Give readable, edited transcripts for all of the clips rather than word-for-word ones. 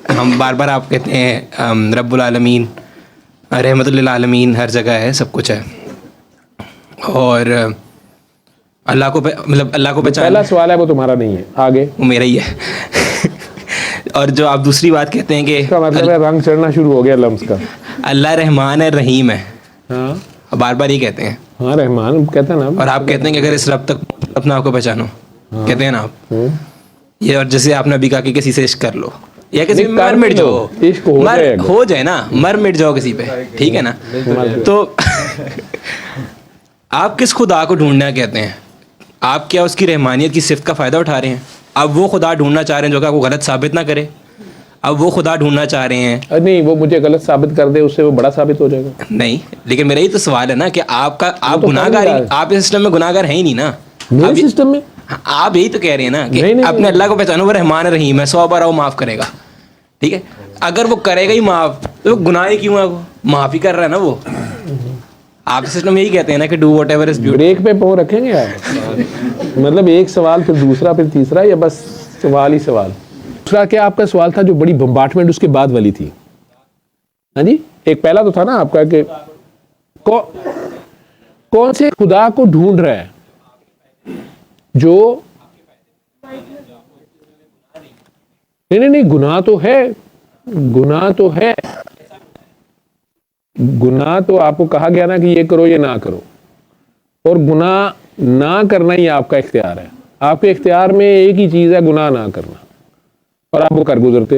ہم بار بار آپ کہتے ہیں رب العالمین رحمت للعالمین ہر جگہ ہے, سب کچھ ہے, اور اللہ کو مطلب اللہ کو پہچان. پہلا سوال ہے وہ تمہارا نہیں ہے, آگے وہ میرا ہی ہے. اور جو آپ دوسری بات کہتے ہیں کہ اس کا مطلب ہے رنگ چڑھنا شروع ہو گیا لفظ کا. اللہ رحمان ہے رحیم ہے, ہاں بار بار ہی کہتے ہیں. ہاں رحمان کہتے ہیں نا, اور آپ کہتے ہیں کہ اگر اس رب تک اپنا آپ کو پہچانو, کہتے ہیں نا آپ یہ. اور جیسے آپ نے ابھی کہا کہ کسی سے عشق کر لو یا کسی مر مٹ جاؤ, ہو جائے نا, مر مٹ جاؤ کسی پہ, ٹھیک ہے نا. تو آپ کس خدا کو ڈھونڈنا کہتے ہیں؟ آپ کیا اس کی رحمانیت کی صفت کا فائدہ اٹھا رہے ہیں؟ اب وہ خدا ڈھونڈنا چاہ رہے ہیں جو کہ آپ کو غلط ثابت نہ کرے. اب وہ خدا ڈھونڈنا چاہ رہے ہیں, نہیں وہ مجھے غلط ثابت کر دے, اس سے وہ بڑا ثابت ہو جائے گا. نہیں, لیکن میرا ہی تو سوال ہے نا کہ آپ گناہ گار, آپ اس سسٹم میں گناہ گار ہیں ہی نہیں نا. میرے سسٹم میں آپ یہی تو کہہ رہے ہیں نا کہ اپنے اللہ کو پہچانو, وہ رحمان رحیم ہے, 100 بار وہ معاف کرے گا, ٹھیک ہے. اگر وہ کرے گا ہی معاف تو گناہ ہی کیوں ہے؟ وہ معاف ہی کر رہا ہے نا وہ. آپ سسٹم یہی کہتے ہیں نا کہ do what ever is beautiful. Break پہ پاؤں رکھیں گے آپ؟ مطلب ایک سوال پھر دوسرا پھر تیسرا, یا بس سوال ہی سوال؟ دوسرا کیا آپ کا سوال تھا جو بڑی بمبارٹمنٹ اس کے بعد والی تھی؟ ہاں جی, ایک پہلا تو تھا نا آپ کا کہ کون سے خدا کو ڈھونڈ رہا ہے جو نہیں گناہ تو ہے, گناہ تو ہے, گناہ تو آپ کو کہا گیا نا کہ یہ کرو یہ نہ کرو, اور گناہ نہ کرنا ہی آپ کا اختیار ہے. آپ کے اختیار میں ایک ہی چیز ہے, گناہ نہ کرنا, اور آپ وہ کر گزرتے.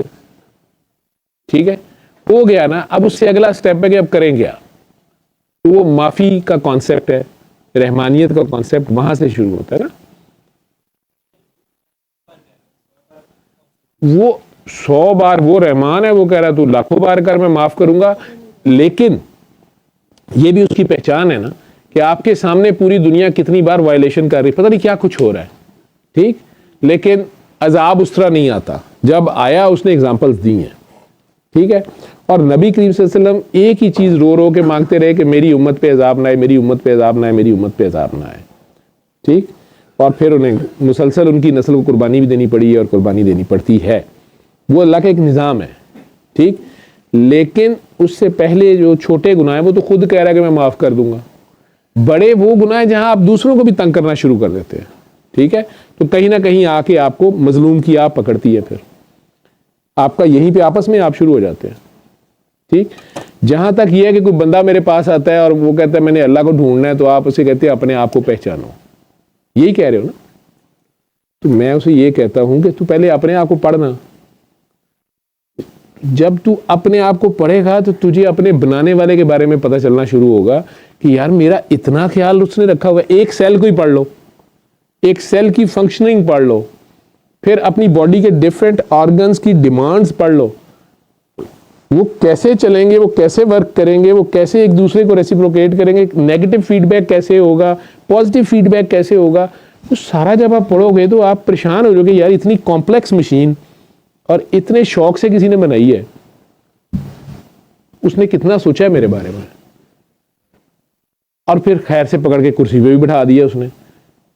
ٹھیک ہے, ہو گیا نا. اب اس سے اگلا سٹیپ ہے کہ اب کریں کیا؟ تو وہ معافی کا کانسیپٹ ہے, رحمانیت کا کانسیپٹ وہاں سے شروع ہوتا ہے نا. وہ 100 بار وہ رحمان ہے, وہ کہہ رہا تو لاکھوں بار کر میں معاف کروں گا. لیکن یہ بھی اس کی پہچان ہے نا کہ آپ کے سامنے پوری دنیا کتنی بار وائلیشن کر رہی, پتہ نہیں کیا کچھ ہو رہا ہے, ٹھیک, لیکن عذاب اس طرح نہیں آتا. جب آیا اس نے ایگزامپلس دی ہیں, ٹھیک ہے. اور نبی کریم صلی اللہ علیہ وسلم ایک ہی چیز رو رو کے مانگتے رہے کہ میری امت پہ عذاب نہ آئے, میری امت پہ عذاب نہ آئے, میری امت پہ عذاب نہ آئے, ٹھیک. اور پھر انہیں مسلسل ان کی نسل کو قربانی بھی دینی پڑی ہے, اور قربانی دینی پڑتی ہے. وہ اللہ کا ایک نظام ہے, ٹھیک. لیکن اس سے پہلے جو چھوٹے گناہ ہیں وہ تو خود کہہ رہا ہے کہ میں معاف کر دوں گا. بڑے وہ گناہ ہیں جہاں آپ دوسروں کو بھی تنگ کرنا شروع کر دیتے ہیں, ٹھیک ہے. تو کہیں نہ کہیں آ کے آپ کو مظلوم کی آپ پکڑتی ہے, پھر آپ کا یہیں پہ آپس میں آپ شروع ہو جاتے ہیں, ٹھیک. جہاں تک یہ ہے کہ کوئی بندہ میرے پاس آتا ہے اور وہ کہتا ہے میں نے اللہ کو ڈھونڈنا ہے, تو آپ اسے کہتے ہیں اپنے آپ کو پہچانو. یہی کہہ رہے ہو نا. تو میں اسے یہ کہتا ہوں کہ تو پہلے اپنے آپ کو پڑھنا. جب تو اپنے آپ کو پڑھے گا تو تجھے اپنے بنانے والے کے بارے میں پتہ چلنا شروع ہوگا کہ یار میرا اتنا خیال اس نے رکھا ہوا ہے. ایک سیل کو ہی پڑھ لو, ایک سیل کی فنکشننگ پڑھ لو, پھر اپنی باڈی کے ڈفرینٹ آرگنز کی ڈیمانڈز پڑھ لو, وہ کیسے چلیں گے, وہ کیسے ورک کریں گے, وہ کیسے ایک دوسرے کو ریسیپروکیٹ کریں گے, نیگیٹو فیڈ بیک کیسے ہوگا, پازیٹیو فیڈ بیک کیسے ہوگا. تو سارا جب آپ پڑھو گے تو آپ پریشان ہو جاؤ گے, یار اتنی کمپلیکس مشین اور اتنے شوق سے کسی نے بنائی ہے, اس نے کتنا سوچا ہے میرے بارے میں. اور پھر خیر سے پکڑ کے کرسی پہ بھی بٹھا دیا اس نے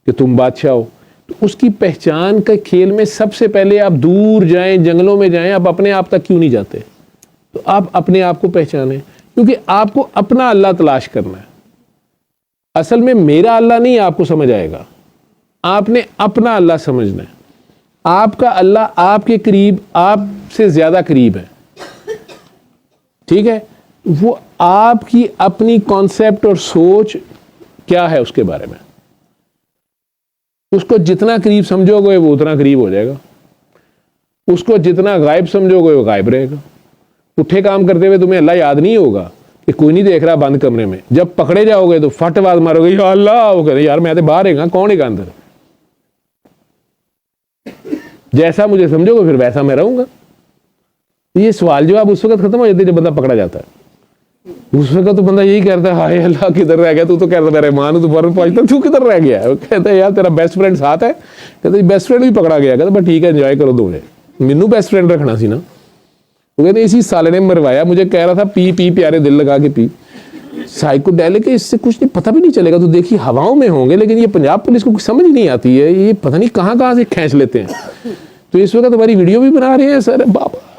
کہ تم بادشاہ ہو. تو اس کی پہچان کے کھیل میں سب سے پہلے آپ دور جائیں, جنگلوں میں جائیں, آپ اپنے آپ تک کیوں نہیں جاتے؟ تو آپ اپنے آپ کو پہچانیں, کیونکہ آپ کو اپنا اللہ تلاش کرنا ہے. اصل میں میرا اللہ نہیں آپ کو سمجھ آئے گا, آپ نے اپنا اللہ سمجھنا ہے. آپ کا اللہ آپ کے قریب, آپ سے زیادہ قریب ہے, ٹھیک ہے. وہ آپ کی اپنی کانسیپٹ اور سوچ کیا ہے اس کے بارے میں, اس کو جتنا قریب سمجھو گے وہ اتنا قریب ہو جائے گا, اس کو جتنا غائب سمجھو گے وہ غائب رہے گا. اٹھے کام کرتے ہوئے تمہیں اللہ یاد نہیں ہوگا کہ کوئی نہیں دیکھ رہا بند کمرے میں, جب پکڑے جاؤ گے تو فٹ آواز مارو گے یا اللہ, وہ کہتے یار میں تو باہر ہے, کون ہے کا اندر, جیسا مجھے سمجھو گے پھر ویسا میں رہوں گا. یہ سوال جواب اس وقت ختم ہو جاتے جب بندہ پکڑا جاتا ہے. اس وقت تو بندہ یہی کہتا ہے ہائے اللہ کدھر رہ گیا, تو کہتا ہے میرے ماں تو فوراً پہنچتا, تو کدھر رہ گیا؟ وہ کہتا ہے یار تیرا بیسٹ فرینڈ ساتھ ہے. کہتا ہے بیسٹ فرینڈ بھی پکڑا گیا. کہتا ہے ٹھیک ہے انجوائے کرو, دو مینوں بیسٹ فرینڈ رکھنا سی نا. وہ کہتے ہیں اسی سالے نے مروایا, مجھے کہہ رہا تھا پی پی پیارے دل لگا کے پی, سائیکوڈیلک ہے, اس سے کچھ نہیں پتہ بھی نہیں چلے گا. تو دیکھیے ہواؤں میں ہوں گے, لیکن یہ پنجاب پولیس کو کچھ سمجھ نہیں آتی ہے, یہ پتہ نہیں کہاں سے کھینچ لیتے ہیں. تو اس وقت ہماری ویڈیو بھی بنا رہے ہیں سر, بابا